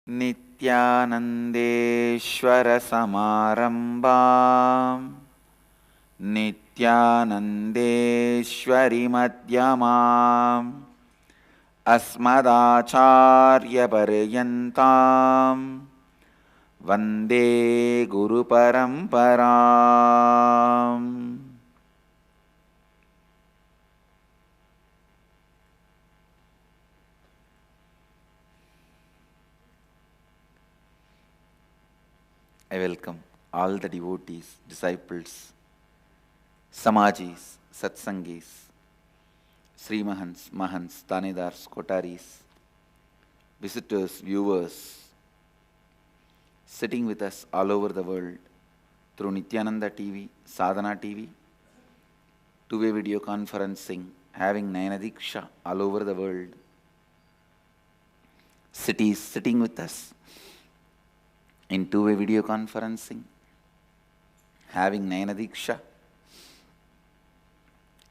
नित्यानन्देश्वरसमारम्भां नित्यानन्देश्वरिमध्यमाम् अस्मदाचार्यपर्यन्तां वन्दे गुरुपरम्पराम्। I welcome all the devotees, disciples, Samajis, Satsangis, Sri Mahants, Mahants, Tanedars, Kotaris, visitors, viewers, sitting with us all over the world through Nityananda TV, Sadhana TV, two-way video conferencing, having Nayana Diksha all over the world, cities sitting with us in two-way video conferencing, having Nayana Diksha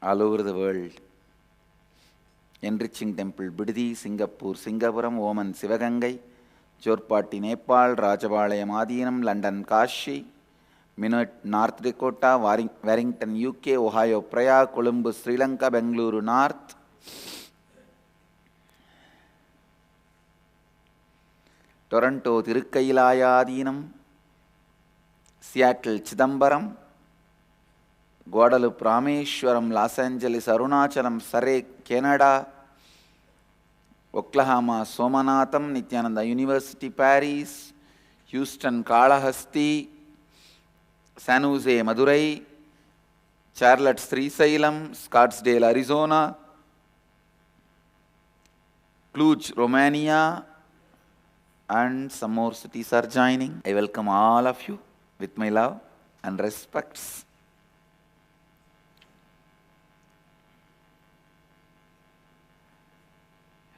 all over the world, enriching temple, Bididi, Singapore, Singapuram, Oman, Sivagangai, Chorpatti, Nepal, Rajabalayam, Adinam, London, Kashi, Minot, North Dakota, Warrington, UK, Ohio, Praia, Columbus, Sri Lanka, Bengaluru North, Toronto, Tirukkaiyilaya, Seattle, Chidambaram, Guadalupe, Rameshwaram, Los Angeles, Arunachalam, Surrey, Canada, Oklahoma, Somanatham, Nityananda University, Paris, Houston, Kalahasti, San Jose, Madurai, Charlotte, Srisailam, Scottsdale, Arizona, Cluj, Romania, and some more cities are joining. I welcome all of you with my love and respects.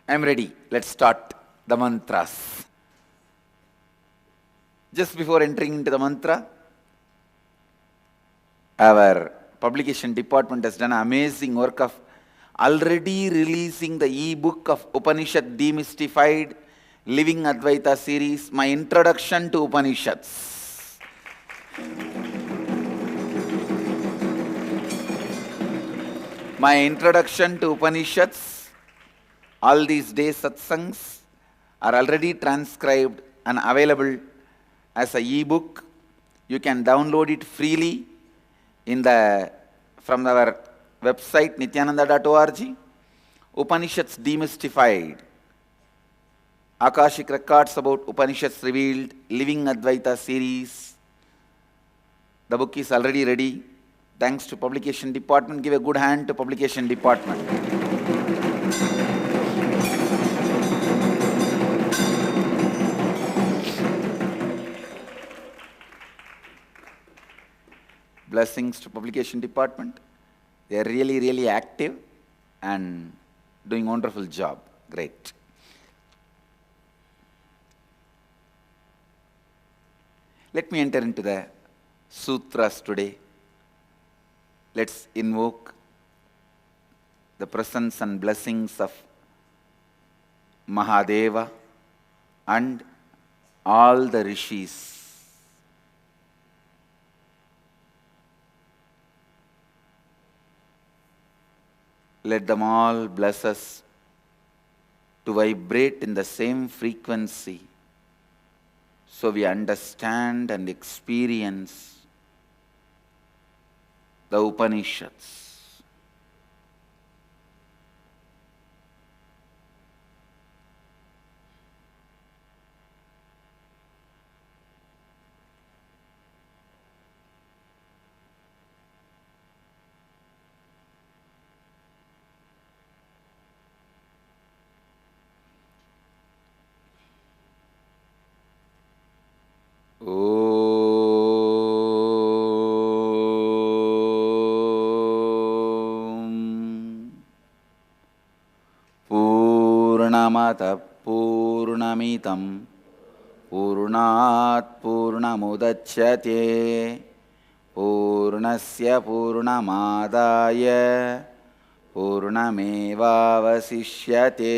I am ready. Let's start the mantras. Just before entering into the mantra, our publication department has done an amazing work of already releasing the e-book of Upanishad Demystified Living Advaita series, my introduction to Upanishads. My introduction to Upanishads, all these days satsangs are already transcribed and available as an e-book. You can download it freely from our website nityananda.org. Upanishads Demystified, Akashic Records about Upanishads Revealed, Living Advaita series. The book is already ready. Thanks to publication department. Give a good hand to publication department. Blessings to publication department. They are really, really active and doing a wonderful job. Great. Let me enter into the sutras today. Let's invoke the presence and blessings of Mahadeva and all the rishis. Let them all bless us to vibrate in the same frequency, so we understand and experience the Upanishads. पूर्णमिदं पूर्णात् पूर्णमुदच्यते पूर्णस्य पूर्णमादाय पूर्णमेवावशिष्यते।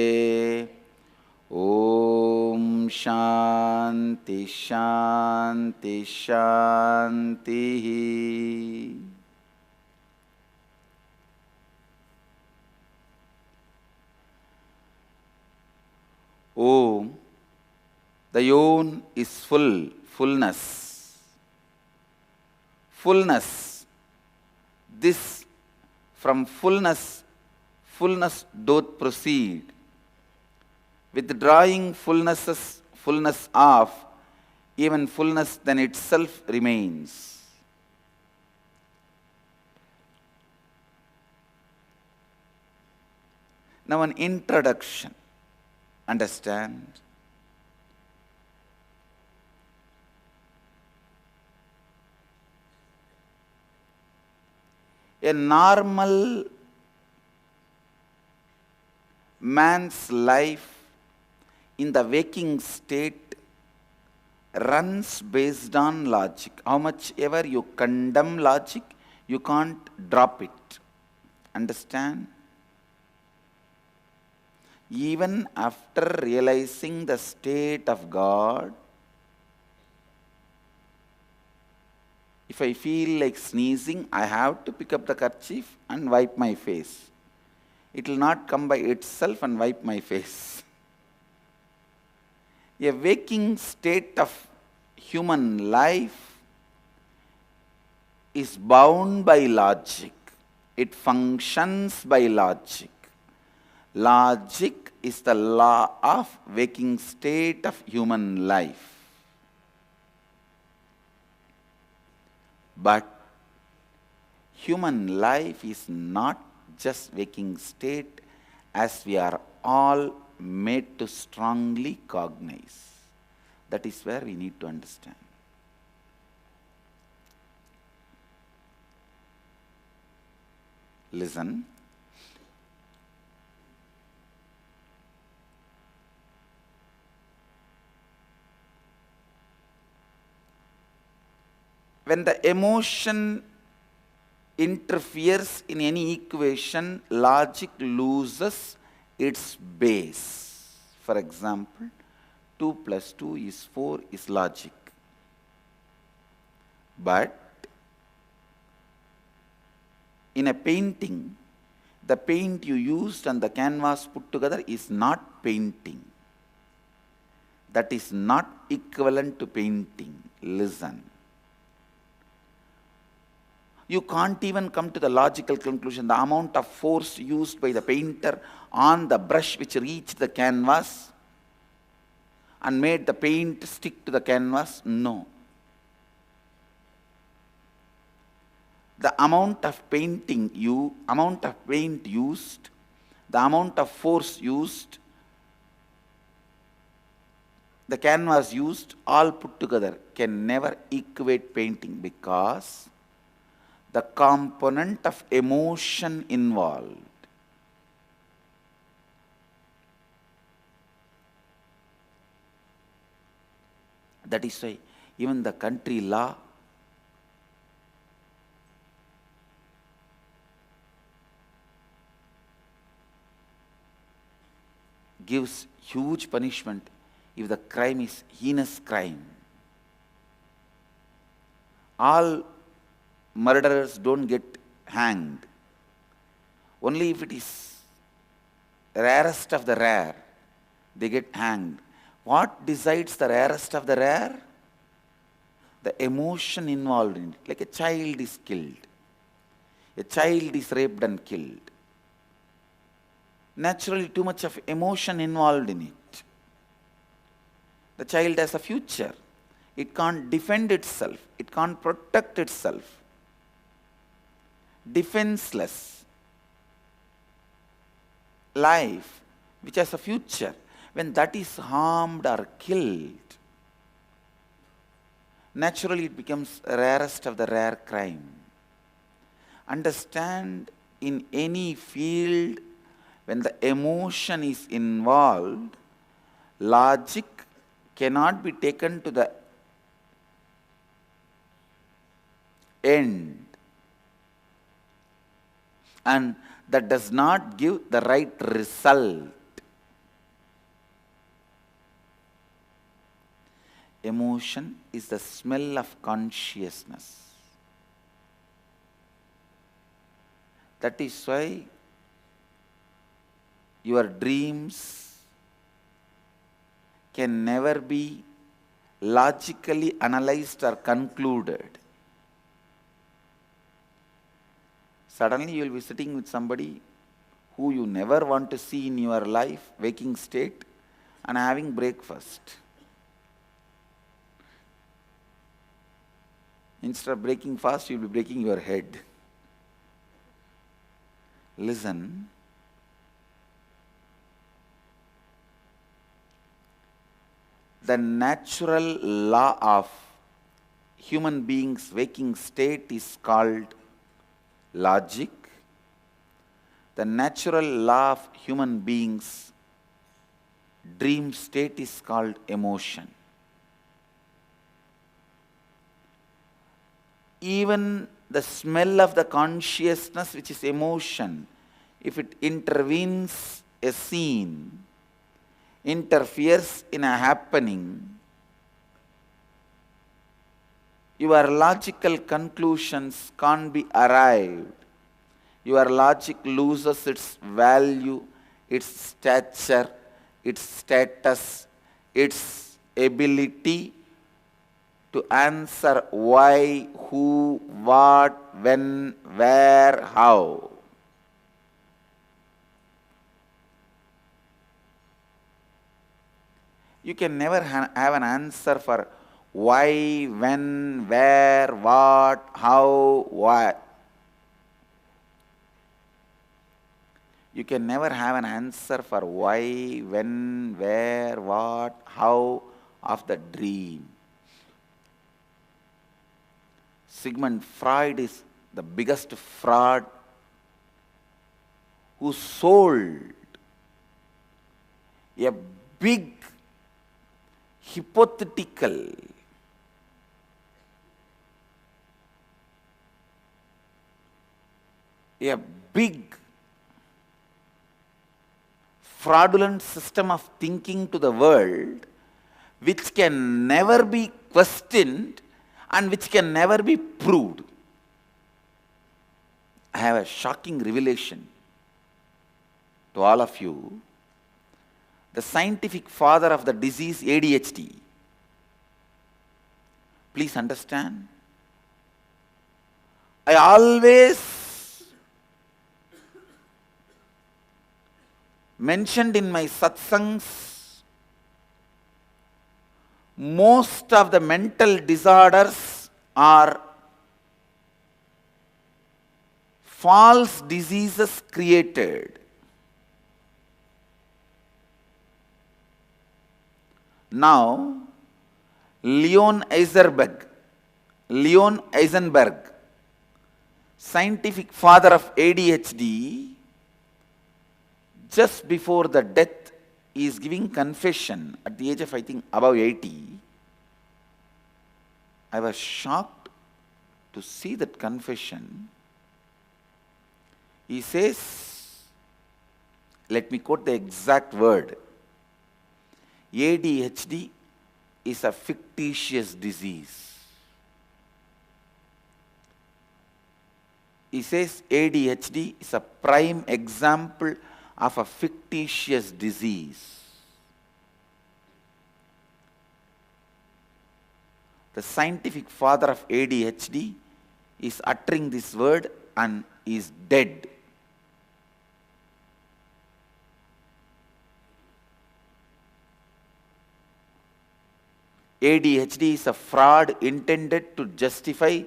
ॐ Shanti Shanti Shanti. Om. The yon is full, fullness. Fullness. This from fullness, fullness doth proceed. Withdrawing fullness of, even fullness then itself remains. Now an introduction. Understand? A normal man's life in the waking state runs based on logic. How much ever you condemn logic, you can't drop it. Understand? Even after realizing the state of God, if I feel like sneezing, I have to pick up the kerchief and wipe my face. It will not come by itself and wipe my face. A waking state of human life is bound by logic. It functions by logic. Logic is the law of waking state of human life. But human life is not just waking state, as we are all made to strongly cognize. That is where we need to understand. Listen. When the emotion interferes in any equation, logic loses its base. For example, 2 plus 2 is 4 is logic. But in a painting, the paint you used and the canvas put together is not painting. That is not equivalent to painting. Listen. You can't even come to the logical conclusion. The amount of force used by the painter on the brush which reached the canvas and made the paint stick to the canvas, no. The amount of paint used, the amount of force used, the canvas used, all put together can never equate painting, because the component of emotion involved. That is why even the country law gives huge punishment if the crime is heinous crime. All murderers don't get hanged. Only if it is rarest of the rare, they get hanged. What decides the rarest of the rare? The emotion involved in it. Like a child is killed. A child is raped and killed. Naturally, too much of emotion involved in it. The child has a future. It can't defend itself. It can't protect itself. Defenseless life, which has a future, when that is harmed or killed, naturally it becomes rarest of the rare crime. Understand, in any field, when the emotion is involved, logic cannot be taken to the end, and that does not give the right result. Emotion is the smell of consciousness. That is why your dreams can never be logically analyzed or concluded. Suddenly you will be sitting with somebody who you never want to see in your life, waking state, and having breakfast. Instead of breaking fast, you will be breaking your head. Listen. The natural law of human beings' waking state is called logic. The natural law of human beings' dream state is called emotion. Even the smell of the consciousness, which is emotion, if it intervenes a scene, interferes in a happening, your logical conclusions can't be arrived. Your logic loses its value, its stature, its status, its ability to answer why, who, what, when, where, how. You can never have an answer for why, when, where, what, how, what. You can never have an answer for why, when, where, what, how of the dream. Sigmund Freud is the biggest fraud who sold a big hypothetical a big fraudulent system of thinking to the world which can never be questioned and which can never be proved. I have a shocking revelation to all of you. The scientific father of the disease ADHD, please understand, I always mentioned in my satsangs, most of the mental disorders are false diseases created. Now, Leon Eisenberg, scientific father of ADHD, just before the death, is giving confession at the age of, I think, above 80. I was shocked to see that confession. He says, let me quote the exact word, ADHD is a fictitious disease. He says ADHD is a prime example of a fictitious disease. The scientific father of ADHD is uttering this word and is dead. ADHD is a fraud intended to justify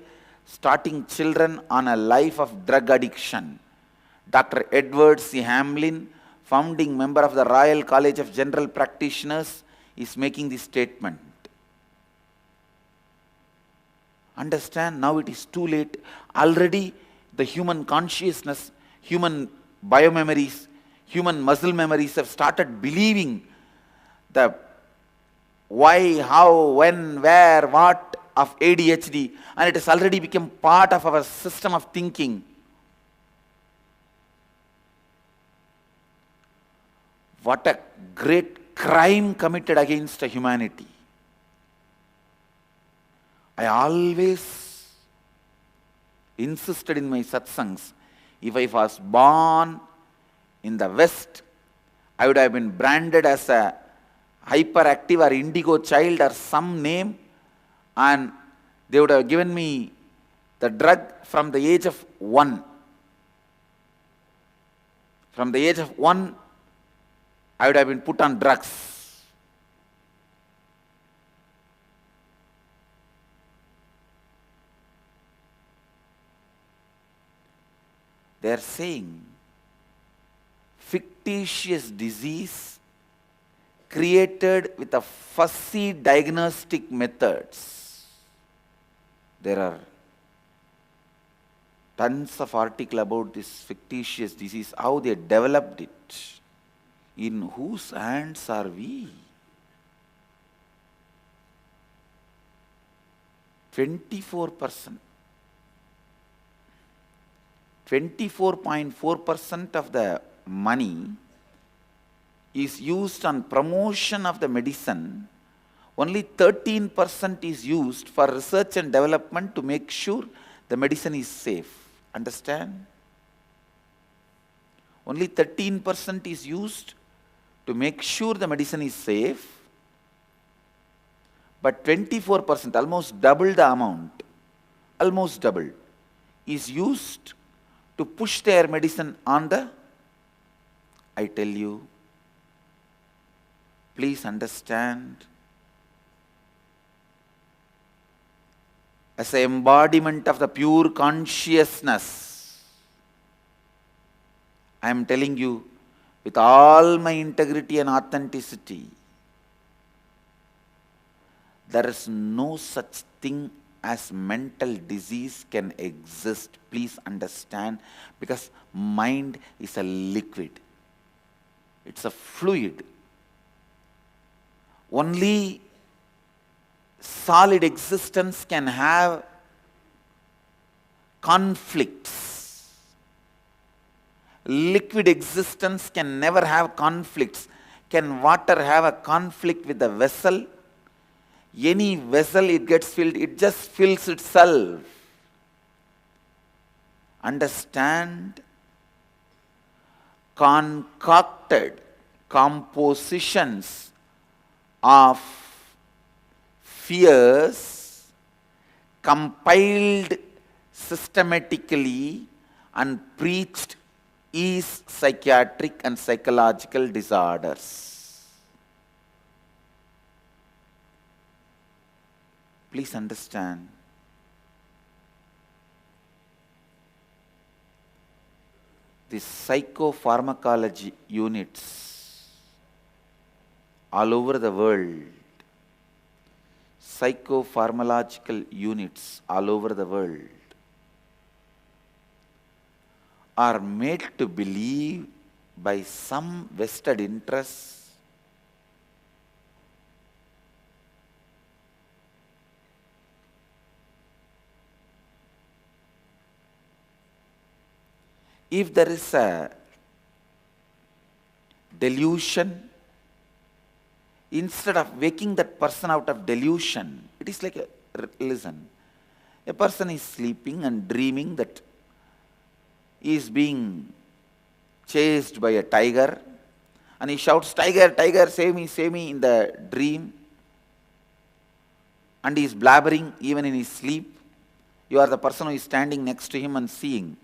starting children on a life of drug addiction. Dr. Edward C. Hamlin, founding member of the Royal College of General Practitioners, is making this statement. Understand, now it is too late. Already the human consciousness, human biomemories, human muscle memories have started believing the why, how, when, where, what of ADHD, and it has already become part of our system of thinking. What a great crime committed against humanity. I always insisted in my satsangs, if I was born in the West, I would have been branded as a hyperactive or indigo child or some name, and they would have given me the drug from the age of 1. From the age of 1, I would have been put on drugs. They are saying fictitious disease created with a fussy diagnostic methods. There are tons of articles about this fictitious disease, how they developed it. In whose hands are we? 24%. 24.4% of the money is used on promotion of the medicine. Only 13% is used for research and development to make sure the medicine is safe. Understand? Only 13% is used to make sure the medicine is safe, but 24%, almost double the amount, almost double, is used to push their medicine on the, I tell you, please understand, as an embodiment of the pure consciousness, I am telling you with all my integrity and authenticity, there is no such thing as mental disease can exist. Please understand, because mind is a liquid. It's a fluid. Only solid existence can have conflicts. Liquid existence can never have conflicts. Can water have a conflict with the vessel? Any vessel, it gets filled, it just fills itself. Understand? Concocted compositions of fears, compiled systematically and preached, is psychiatric and psychological disorders. Please understand. The psychopharmacology units all over the world, psychopharmacological units all over the world are made to believe by some vested interests if there is a delusion, instead of waking that person out of delusion, it is like, listen, a person is sleeping and dreaming that he is being chased by a tiger, and he shouts, "Tiger, tiger, save me," in the dream, and he is blabbering even in his sleep. You are the person who is standing next to him and seeing.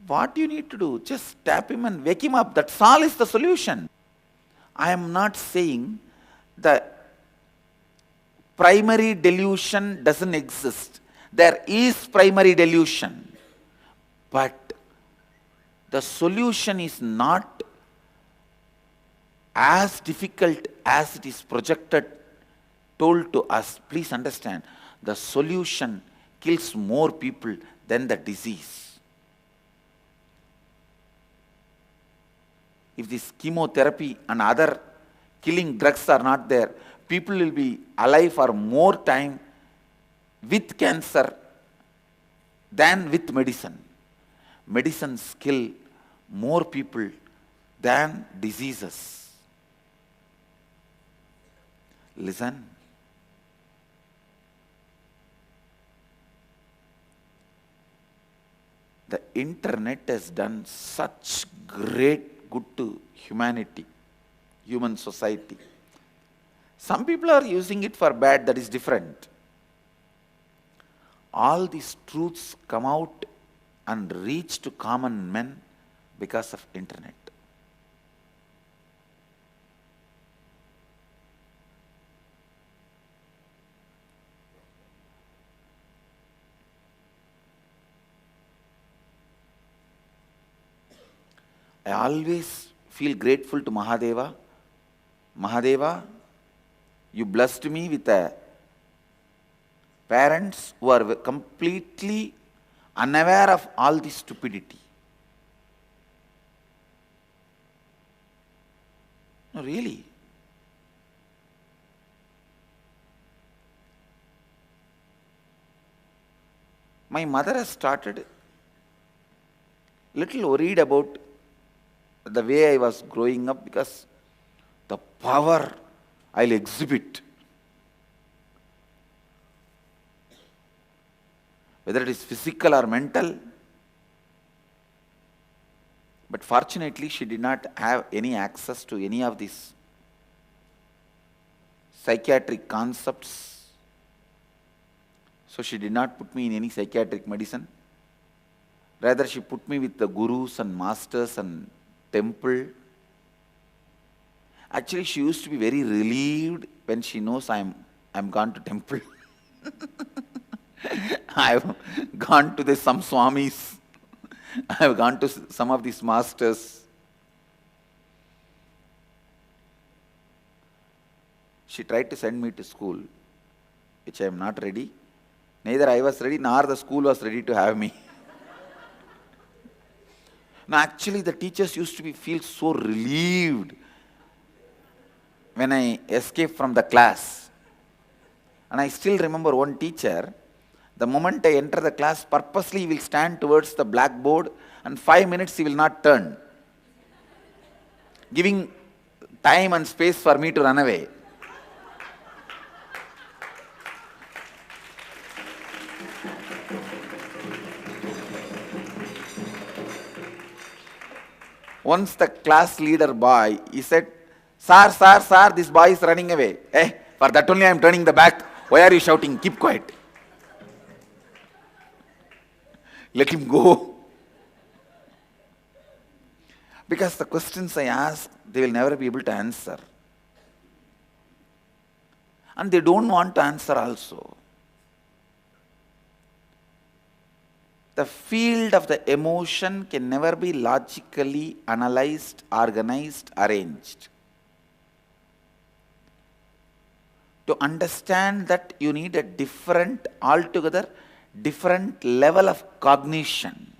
What you need to do? Just tap him and wake him up. That's all is the solution. I am not saying the primary delusion doesn't exist. There is primary delusion. But the solution is not as difficult as it is projected, told to us. Please understand, the solution kills more people than the disease. If this chemotherapy and other killing drugs are not there, people will be alive for more time with cancer than with medicine. Medicines kill more people than diseases. Listen. The internet has done such great good to humanity, human society. Some people are using it for bad, that is different. All these truths come out and reach to common men because of internet. I always feel grateful to Mahadeva. Mahadeva, you blessed me with parents who are completely unaware of all this stupidity. No, really. My mother has started little worried about the way I was growing up because the power I'll exhibit, whether it is physical or mental. But fortunately, she did not have any access to any of these psychiatric concepts. So she did not put me in any psychiatric medicine. Rather, she put me with the gurus and masters and temple. Actually, she used to be very relieved when she knows I'm gone to temple. I've gone to some Swamis. I've gone to some of these masters. She tried to send me to school, which I am not ready. Neither I was ready, nor the school was ready to have me. Now, actually, the teachers used to feel so relieved when I escaped from the class. And I still remember one teacher, the moment I enter the class, purposely he will stand towards the blackboard and 5 minutes he will not turn, giving time and space for me to run away. Once the class leader boy, he said, Sir, this boy is running away. For that only I am turning the back. Why are you shouting? Keep quiet. Let him go. Because the questions I ask, they will never be able to answer. And they don't want to answer also. The field of the emotion can never be logically analyzed, organized, arranged. To understand that, you need a altogether different level of cognition.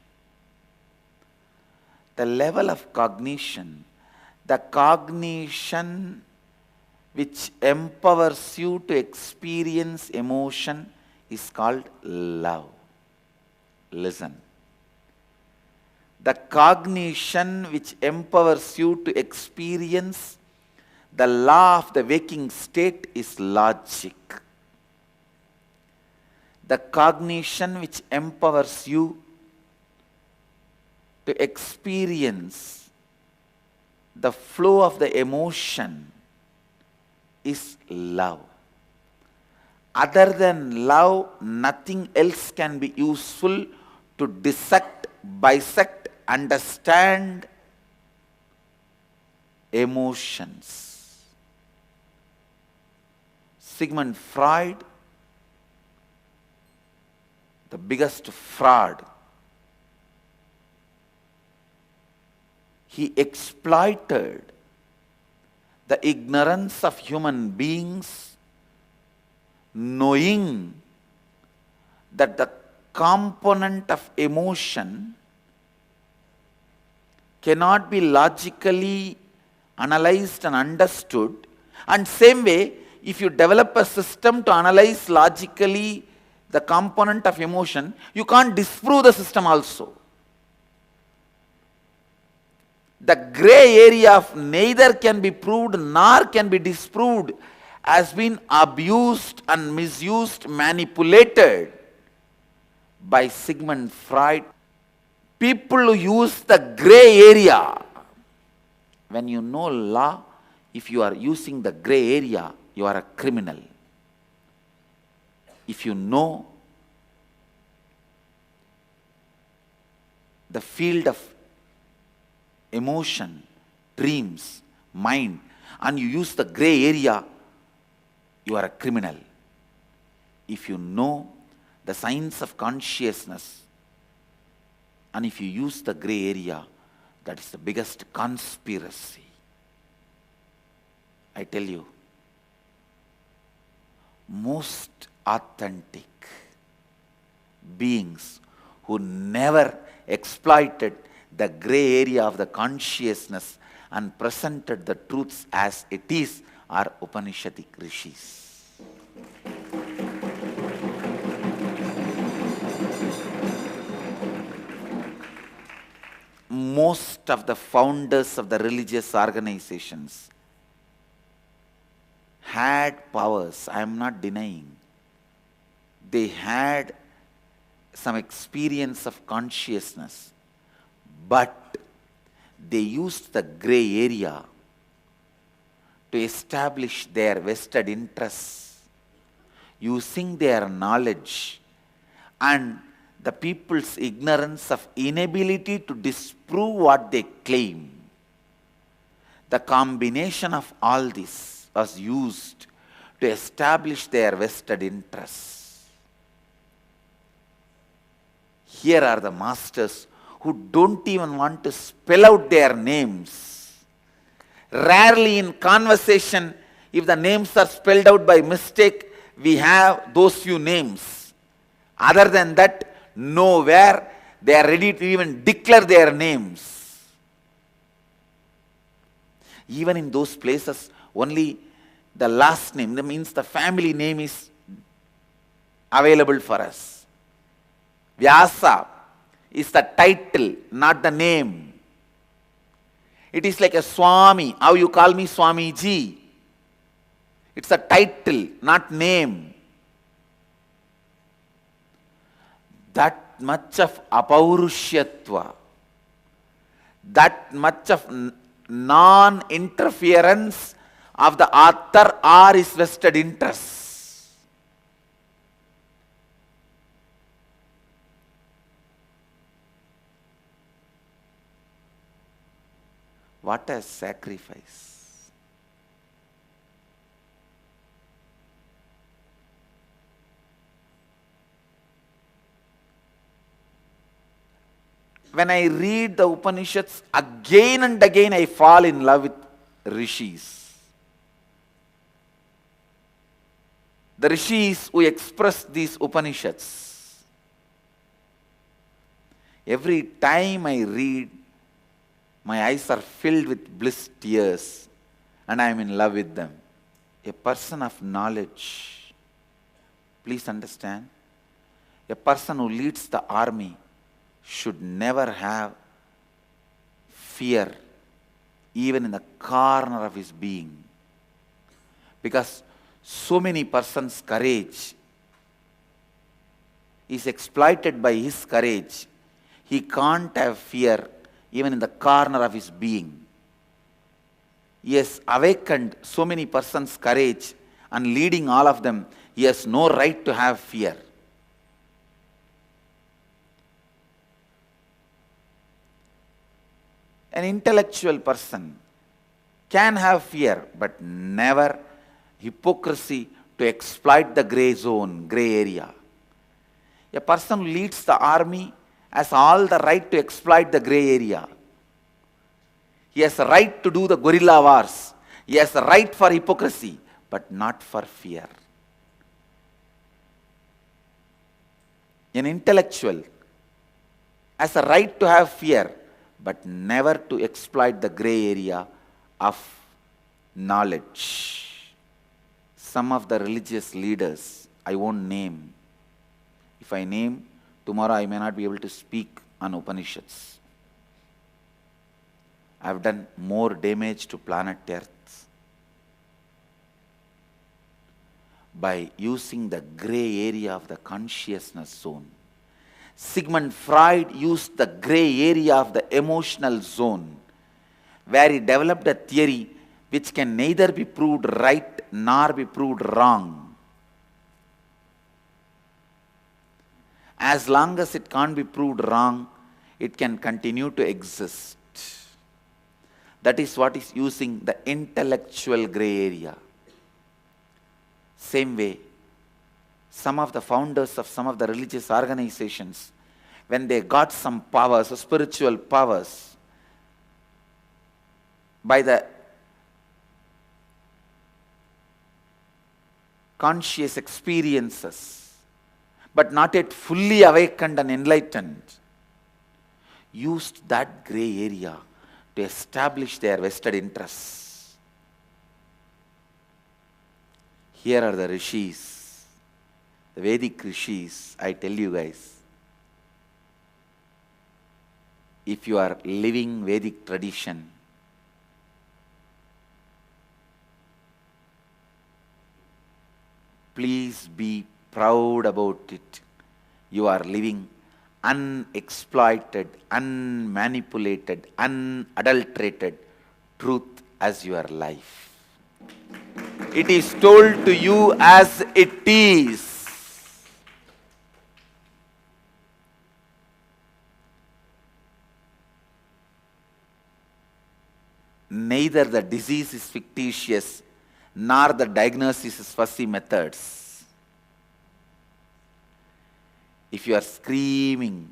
The level of cognition, the cognition which empowers you to experience emotion, is called love. Listen. The cognition which empowers you to experience the law of the waking state is logic. The cognition which empowers you to experience the flow of the emotion is love. Other than love, nothing else can be useful to dissect, bisect, understand emotions. Sigmund Freud, the biggest fraud, he exploited the ignorance of human beings, knowing that the component of emotion cannot be logically analyzed and understood. And same way, if you develop a system to analyze logically the component of emotion, you can't disprove the system also. The gray area of neither can be proved nor can be disproved has been abused and misused, manipulated by Sigmund Freud. People who use the gray area. When you know law, if you are using the gray area, you are a criminal. If you know the field of emotion, dreams, mind, and you use the gray area, you are a criminal. If you know the science of consciousness, and if you use the gray area, that is the biggest conspiracy. I tell you, most authentic beings who never exploited the gray area of the consciousness and presented the truths as it is are Upanishadic rishis. Most of the founders of the religious organizations had powers, I am not denying. They had some experience of consciousness, but they used the gray area to establish their vested interests, using their knowledge and the people's ignorance of inability to disprove what they claim. The combination of all this was used to establish their vested interests. Here are the masters who don't even want to spell out their names. Rarely in conversation, if the names are spelled out by mistake, we have those few names. Other than that, nowhere they are ready to even declare their names. Even in those places, only the last name, that means the family name is available for us. Vyasa is the title, not the name. It is like a Swami. How you call me Swamiji? It's a title, not name. That much of apaurushyatva, that much of non-interference of the author or his vested interests. What a sacrifice. When I read the Upanishads, again and again I fall in love with rishis. The rishis who express these Upanishads. Every time I read, my eyes are filled with bliss tears and I am in love with them. A person of knowledge, please understand, a person who leads the army should never have fear even in the corner of his being. Because so many persons' courage is exploited by his courage. He can't have fear even in the corner of his being. He has awakened so many persons' courage and leading all of them, he has no right to have fear. An intellectual person can have fear, but never hypocrisy to exploit the gray zone, gray area. A person who leads the army has all the right to exploit the gray area. He has the right to do the guerrilla wars. He has the right for hypocrisy, but not for fear. An intellectual has a right to have fear, but never to exploit the gray area of knowledge. Some of the religious leaders, I won't name. If I name, tomorrow I may not be able to speak on Upanishads. I have done more damage to planet Earth by using the gray area of the consciousness zone. Sigmund Freud used the gray area of the emotional zone, where he developed a theory which can neither be proved right nor be proved wrong. As long as it can't be proved wrong, it can continue to exist. That is what is using the intellectual gray area. Same way, some of the founders of some of the religious organizations, when they got some powers, spiritual powers, by the conscious experiences, but not yet fully awakened and enlightened, used that gray area to establish their vested interests. Here are the rishis, the Vedic rishis. I tell you guys, if you are living Vedic tradition, please be proud about it. You are living unexploited, unmanipulated, unadulterated truth as your life. It is told to you as it is. Neither the disease is fictitious, nor the diagnosis is fussy methods. If you are screaming,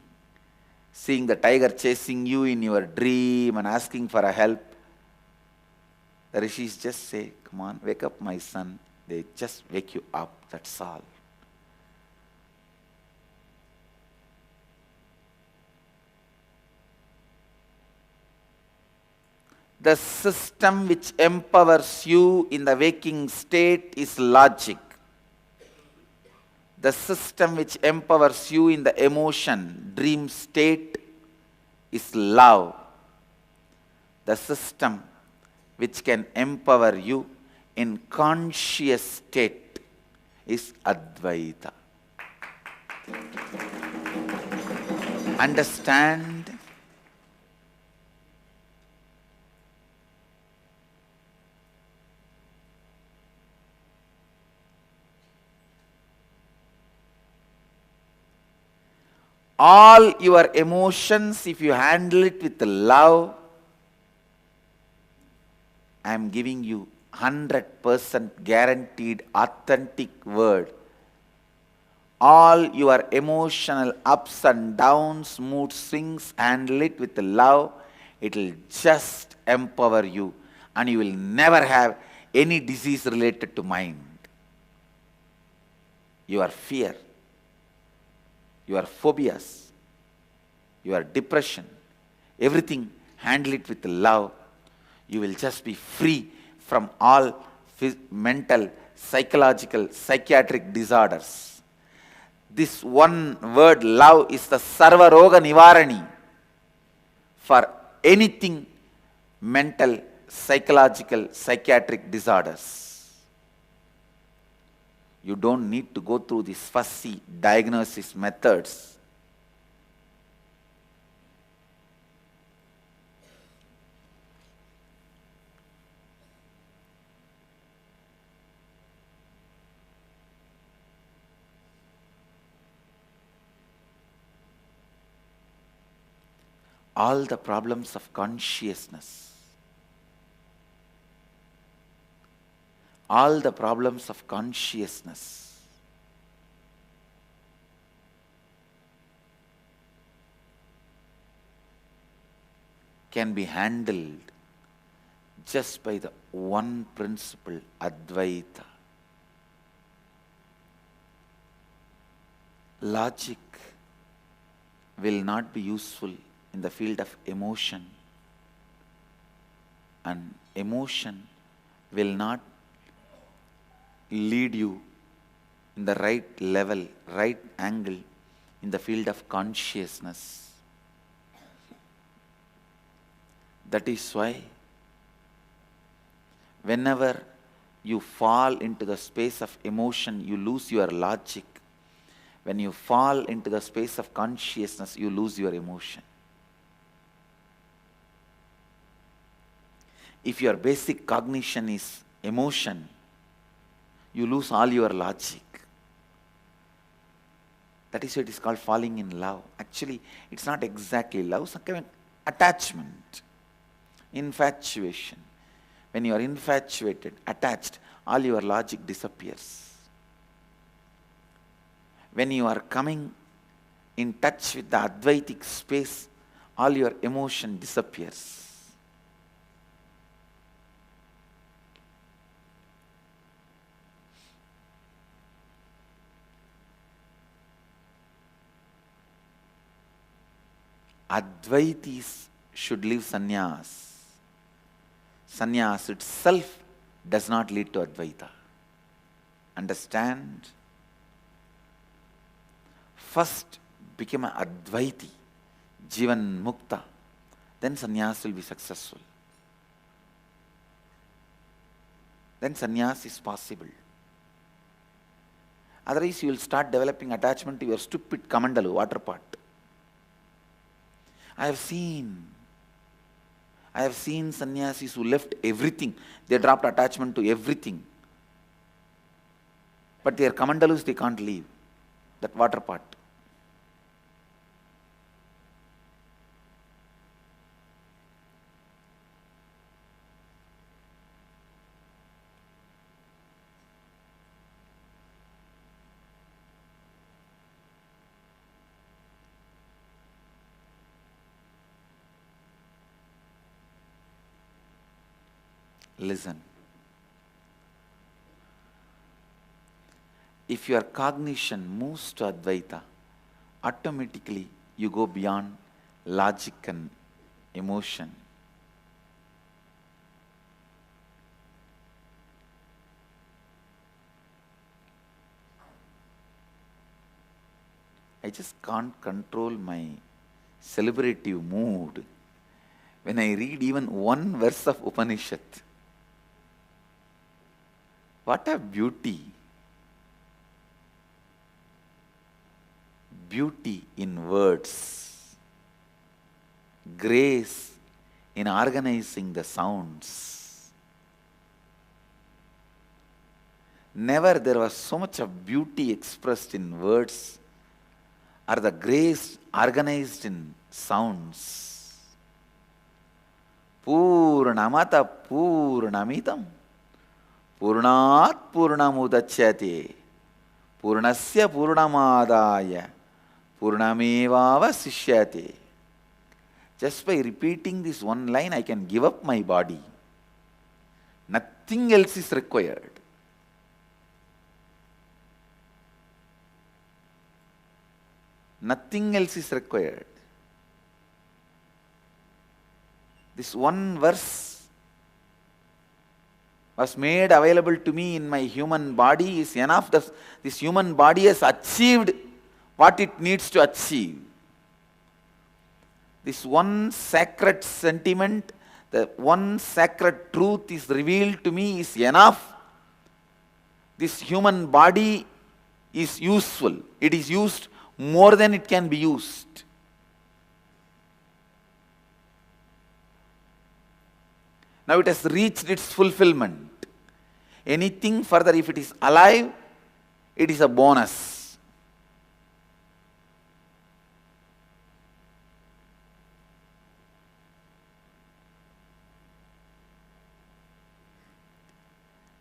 seeing the tiger chasing you in your dream and asking for a help, the rishis just say, come on, wake up my son. They just wake you up, that's all. The system which empowers you in the waking state is logic. The system which empowers you in the emotion, dream state is love. The system which can empower you in conscious state is Advaita. Understand? All your emotions, if you handle it with love, I am giving you 100% guaranteed authentic word. All your emotional ups and downs, mood swings, handle it with love. It will just empower you and you will never have any disease related to mind. Your fear, your phobias, your depression, everything, handle it with love. You will just be free from all mental, psychological, psychiatric disorders. This one word, love, is the Sarva Roga Nivarani for anything mental, psychological, psychiatric disorders. You don't need to go through these fussy diagnosis methods. All the problems of consciousness, all the problems of consciousness can be handled just by the one principle, Advaita. Logic will not be useful in the field of emotion, and emotion will not lead you in the right level, right angle in the field of consciousness. That is why whenever you fall into the space of emotion, you lose your logic. When you fall into the space of consciousness, you lose your emotion. If your basic cognition is emotion, you lose all your logic. That is why it is called falling in love. Actually, it's not exactly love, it's some kind of attachment, infatuation. When you are infatuated, attached, all your logic disappears. When you are coming in touch with the Advaitic space, all your emotion disappears. Advaitis should live sannyas. Sannyas itself does not lead to Advaita. Understand? First become an Advaiti, Jivan Mukta, then sannyas will be successful. Then sannyas is possible. Otherwise you will start developing attachment to your stupid Kamandalu, water pot. I have seen sannyasis who left everything. They dropped attachment to everything. But their Kamandalus they can't leave. That water pot. Listen. If your cognition moves to Advaita, automatically you go beyond logic and emotion. I just can't control my celebrative mood when I read even one verse of Upanishad. What a beauty! Beauty in words, grace in organizing the sounds. Never there was so much of beauty expressed in words or the grace organized in sounds. Purnamata Purnamitam Purnat Purnamudachyate Purnasya Purnamadaya Purnamevava Sishyate. Just by repeating this one line, I can give up my body. Nothing else is required. Nothing else is required. This one verse was made available to me in my human body is enough. This human body has achieved what it needs to achieve. This one sacred sentiment, the one sacred truth is revealed to me is enough. This human body is useful. It is used more than it can be used. Now it has reached its fulfillment. Anything further, if it is alive, it is a bonus.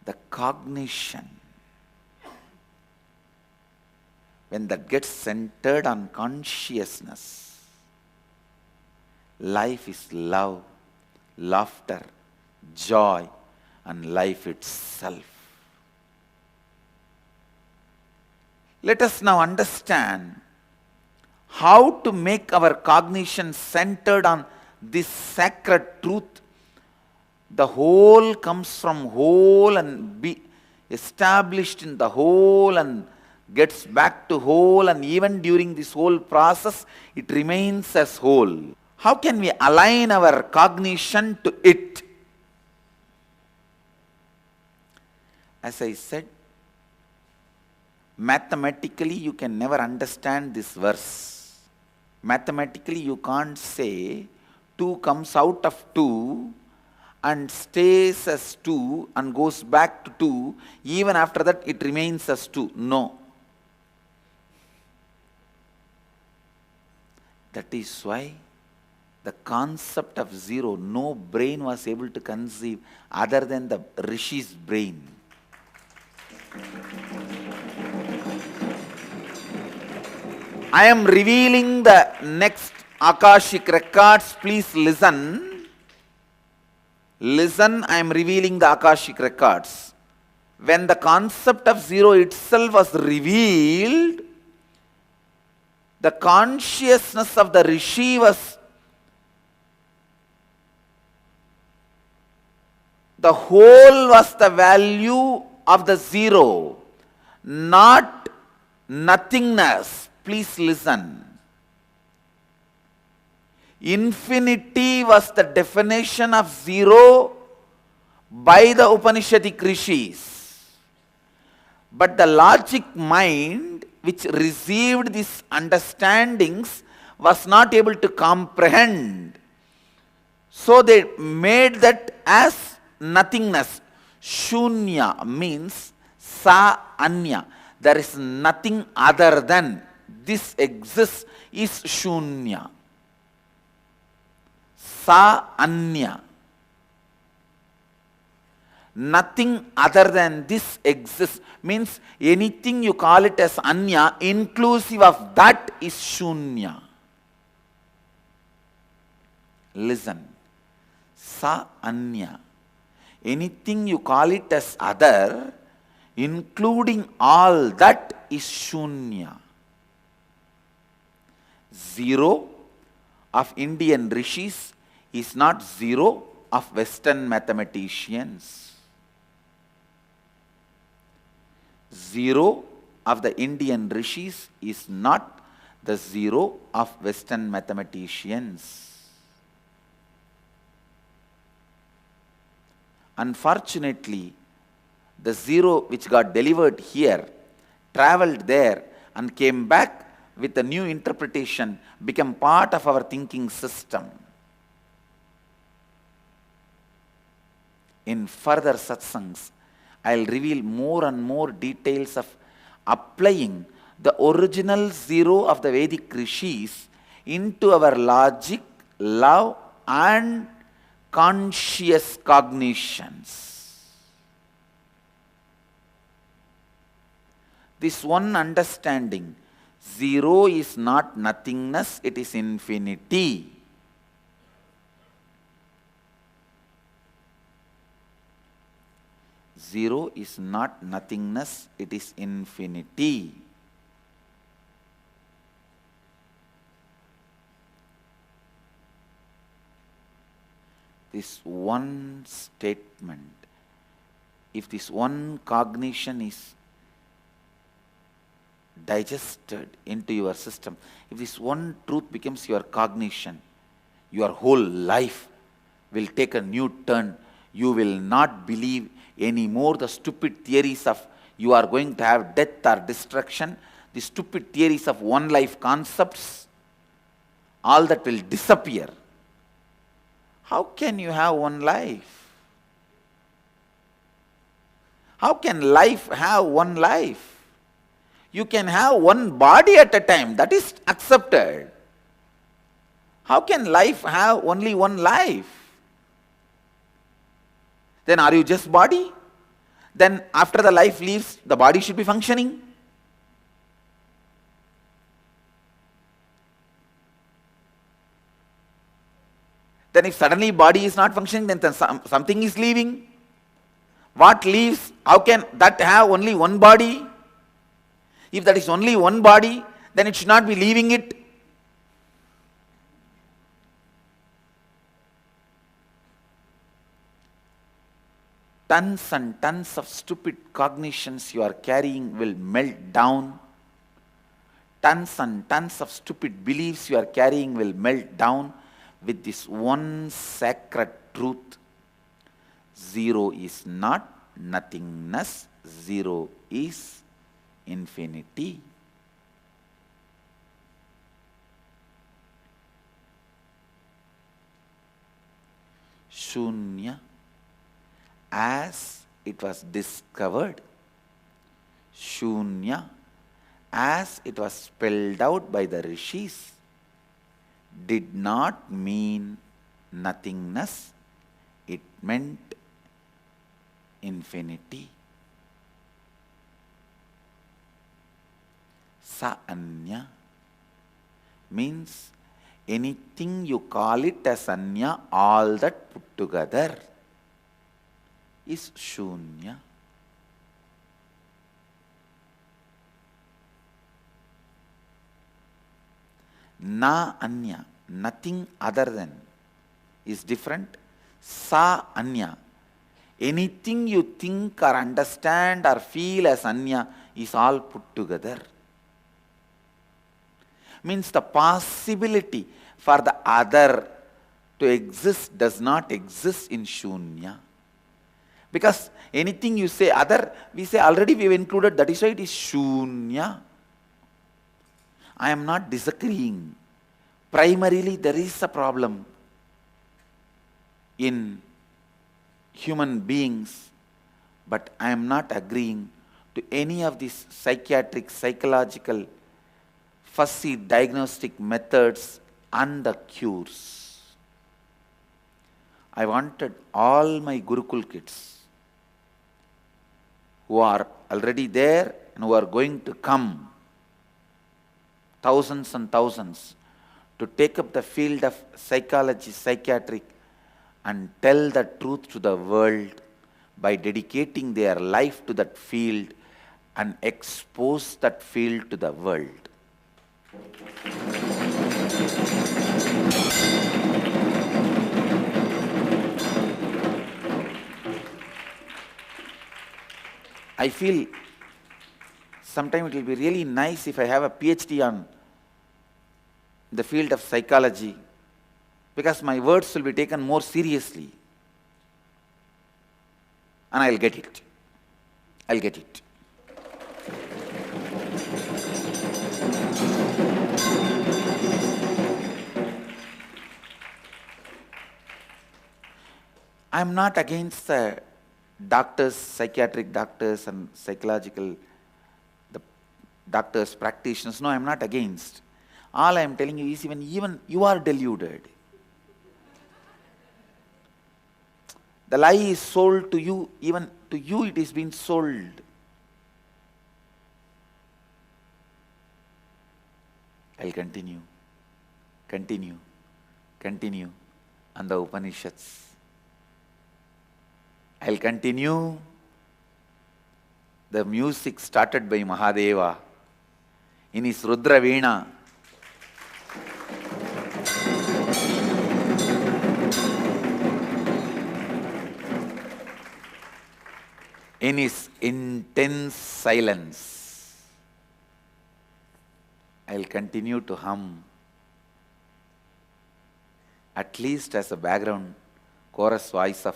The cognition, when that gets centered on consciousness, life is love, laughter, joy, and life itself. Let us now understand how to make our cognition centered on this sacred truth. The whole comes from whole and be established in the whole and gets back to whole, and even during this whole process, it remains as whole. How can we align our cognition to it? As I said, Mathematically, you can never understand this verse. Mathematically, you can't say 2 comes out of 2 and stays as 2 and goes back to 2. Even after that, it remains as 2. No. That is why the concept of zero, no brain was able to conceive other than the Rishi's brain. I am revealing the next Akashic records. Please listen. Listen, I am revealing the Akashic records. When the concept of zero itself was revealed, the consciousness of the Rishi was, the whole was the value of the zero, not nothingness. Please listen. Infinity was the definition of zero by the Upanishadic Rishis. But the logic mind which received these understandings was not able to comprehend. So they made that as nothingness. Shunya means sa anya. There is nothing other than. This exists is shunya. Sa anya. Nothing other than this exists means anything you call it as anya, inclusive of that is shunya. Listen. Sa anya. Anything you call it as other, including all that is shunya. Zero of Indian rishis is not zero of Western mathematicians. Zero of the Indian rishis is not the zero of Western mathematicians. Unfortunately, the zero which got delivered here, traveled there and came back with a new interpretation, become part of our thinking system. In further satsangs, I will reveal more and more details of applying the original zero of the Vedic rishis into our logic, love and conscious cognitions. This one understanding, zero is not nothingness, it is infinity. Zero is not nothingness, it is infinity. This one statement, if this one cognition is digested into your system, if this one truth becomes your cognition, your whole life will take a new turn. You will not believe anymore the stupid theories of you are going to have death or destruction, the stupid theories of one life concepts, all that will disappear. How can you have one life? How can life have one life? You can have one body at a time, that is accepted. How can life have only one life? Then are you just body? Then after the life leaves, the body should be functioning. Then if suddenly body is not functioning, then something is leaving. What leaves? How can that have only one body? If that is only one body, then it should not be leaving it. Tons and tons of stupid cognitions you are carrying will melt down. Tons and tons of stupid beliefs you are carrying will melt down with this one sacred truth. Zero is not nothingness, zero is infinity. Shunya, as it was discovered, Shunya, as it was spelled out by the rishis, did not mean nothingness, it meant infinity. Sa anya means anything you call it as anya, all that put together is shunya. Na anya, nothing other than, is different. Sa anya, anything you think or understand or feel as anya is all put together. Means the possibility for the other to exist does not exist in shunya. Because anything you say other, we say already we have included, that is why it is shunya. I am not disagreeing. Primarily there is a problem in human beings, but I am not agreeing to any of these psychiatric, psychological, fussy diagnostic methods and the cures. I wanted all my Gurukul kids who are already there and who are going to come, thousands and thousands, to take up the field of psychology, psychiatric, and tell the truth to the world by dedicating their life to that field and expose that field to the world. I feel sometimes it will be really nice if I have a PhD on the field of psychology, because my words will be taken more seriously. And I'll get it. I'll get it. I'm not against the doctors, psychiatric doctors and psychological the doctors, practitioners. No, I'm not against. All I am telling you is even you are deluded. The lie is sold to you, even to you it is being sold. I'll continue on the Upanishads. I'll continue the music started by Mahadeva in his Rudra Veena. In his intense silence, I'll continue to hum, at least as a background chorus voice of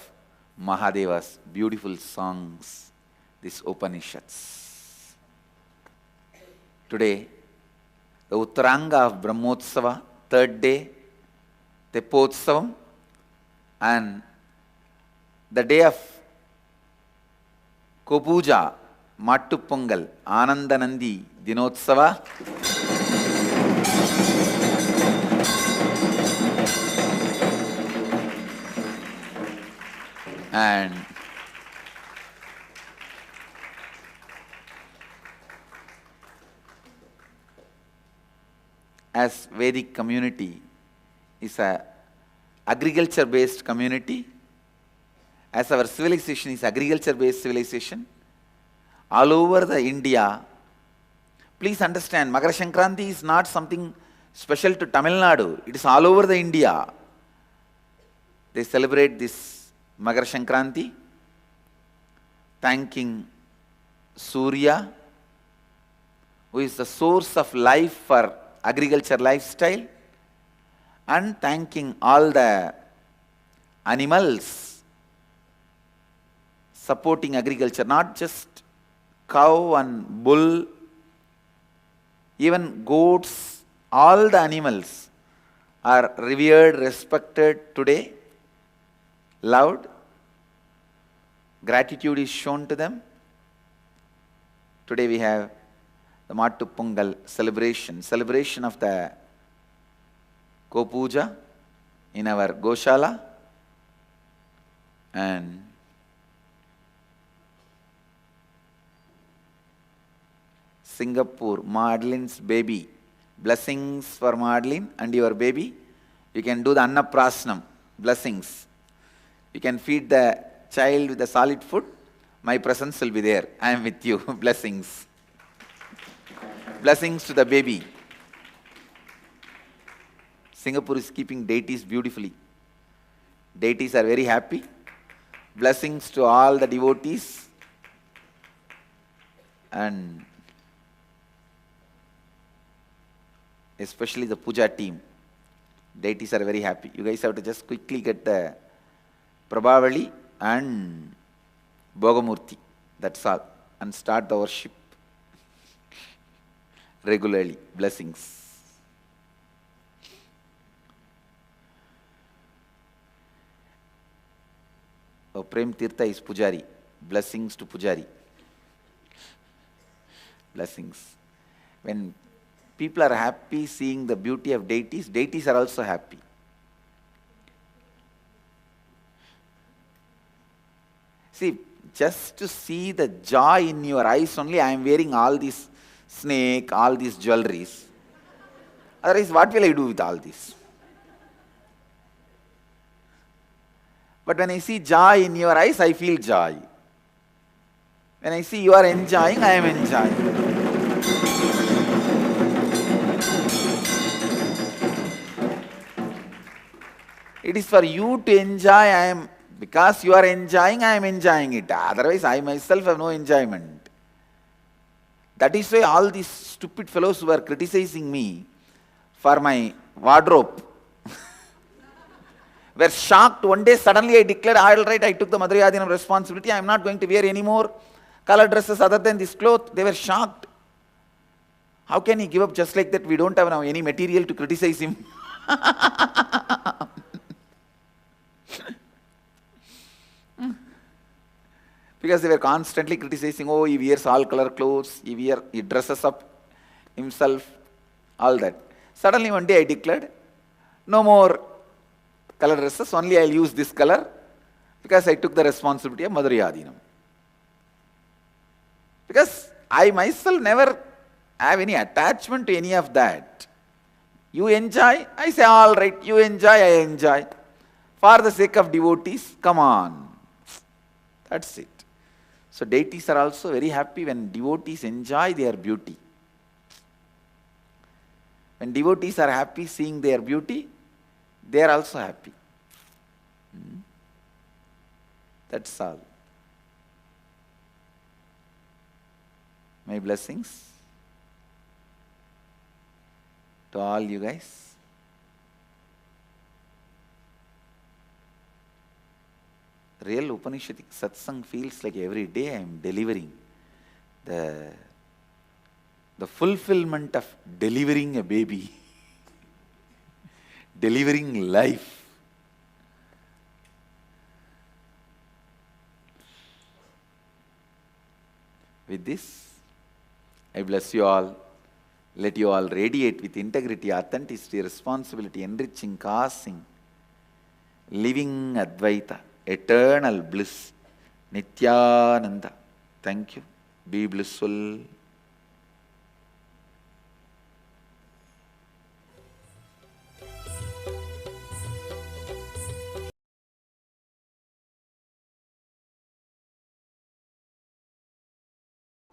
Mahadeva's beautiful songs, these Upanishads. Today, the Uttaranga of Brahmotsava, third day, Tepotsavam, and the day of Kopuja, Mattu Pongal, Anandanandi, Dinotsava. And as Vedic community is a agriculture based community, as our civilization is agriculture based civilization, all over the India, please understand, Makara Sankranti is not something special to Tamil Nadu, it is all over the India. They celebrate this Makara Sankranti, thanking Surya, who is the source of life for agriculture lifestyle, and thanking all the animals supporting agriculture, not just cow and bull Even goats, all the animals are revered, respected today, loved. Gratitude is shown to them. Today we have the Mattu Pongal celebration of the Gopuja in our Goshala, and Singapore, Madeline's baby. Blessings for Madeline and your baby. You can do the Annaprasnam, blessings. You can feed the child with the solid food. My presence will be there. I am with you. Blessings. Blessings to the baby. Singapore is keeping deities beautifully. Deities are very happy. Blessings to all the devotees. And especially the puja team. Deities are very happy. You guys have to just quickly get the Prabhavali and Bhogamurti. That's all. And start the worship regularly. Blessings. Oh, Prem Tirtha is Pujari. Blessings to Pujari. Blessings. When people are happy seeing the beauty of deities, deities are also happy. See, just to see the joy in your eyes only, I am wearing all these snake, all these jewelries. Otherwise, what will I do with all this? But when I see joy in your eyes, I feel joy. When I see you are enjoying, I am enjoying. It is for you to enjoy. Because you are enjoying, I am enjoying it. Otherwise, I myself have no enjoyment. That is why all these stupid fellows who are criticizing me for my wardrobe were shocked. One day, suddenly I declared, all right, I took the Madhurayadinam responsibility. I am not going to wear any more color dresses other than this cloth. They were shocked. How can he give up just like that? We don't have now any material to criticize him. Because they were constantly criticizing, oh, he wears all color clothes, he dresses up himself, all that. Suddenly one day I declared, no more color dresses, only I'll use this color, because I took the responsibility of Madhurayadinam. Because I myself never have any attachment to any of that. You enjoy, I say, all right, you enjoy, I enjoy. For the sake of devotees, come on. That's it. So deities are also very happy when devotees enjoy their beauty. When devotees are happy seeing their beauty, they are also happy. That's all. My blessings to all you guys. Real Upanishadic satsang feels like every day I am delivering the fulfillment of delivering a baby, delivering life. With this, I bless you all. Let you all radiate with integrity, authenticity, responsibility, enriching, causing, living Advaita, eternal bliss, Nityananda. Thank you. Be blissful.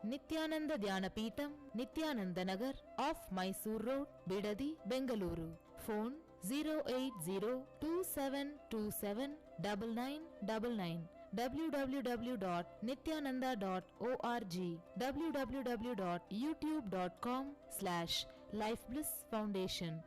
Nityananda Dhyanapitham, Nityananda Nagar, off Mysore Road, Bidadi, Bengaluru. Phone 08027279999. www.nityananda.org. www.youtube.com/Life Bliss Foundation.